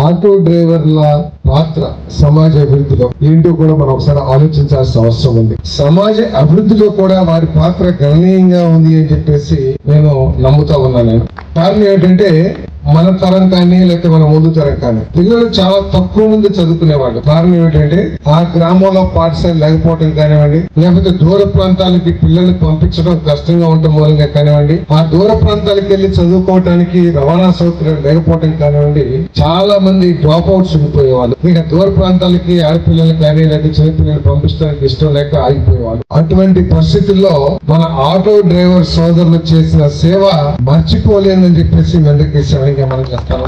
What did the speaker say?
Auto డ్రైవర్ల పాత్ర సమాజ అభివృద్ధిలో ఏంటో కూడా మనం ఒకసారి ఆలోచించాల్సిన అవసరం ఉంది. సమాజ అభివృద్ధిలో కూడా వారి పాత్ర గణనీయంగా ఉంది అని చెప్పేసి నేను నమ్ముతా ఉన్నాను. కారణం ఏంటంటే మన తరం కానీ లేకపోతే మన ముందు తరం కానీ పిల్లలు చాలా తక్కువ మంది చదువుకునేవాళ్ళు. కారణం ఏంటంటే ఆ గ్రామంలో పాఠశాల లేకపోవటం కానివ్వండి, లేకపోతే దూర ప్రాంతాలకి పిల్లల్ని పంపించడం కష్టంగా ఉండటం మూలంగా కానివ్వండి, ఆ దూర ప్రాంతాలకు వెళ్లి చదువుకోవటానికి రవాణా సౌకర్యం లేకపోవటం కానివ్వండి, చాలా మంది డ్రాప్ అవుట్స్ ఉండిపోయేవాళ్ళు. ఇక దూర ప్రాంతాలకి ఆడపిల్లలు కానీ లేకపోతే చిన్నపిల్లలు పంపించడానికి ఇష్టం లేక ఆగిపోయేవాళ్ళు. అటువంటి పరిస్థితుల్లో మన ఆటో డ్రైవర్ సోదరులు చేసిన సేవ మర్చిపోలేదని చెప్పేసి అందరికీ మనం చేస్తాను.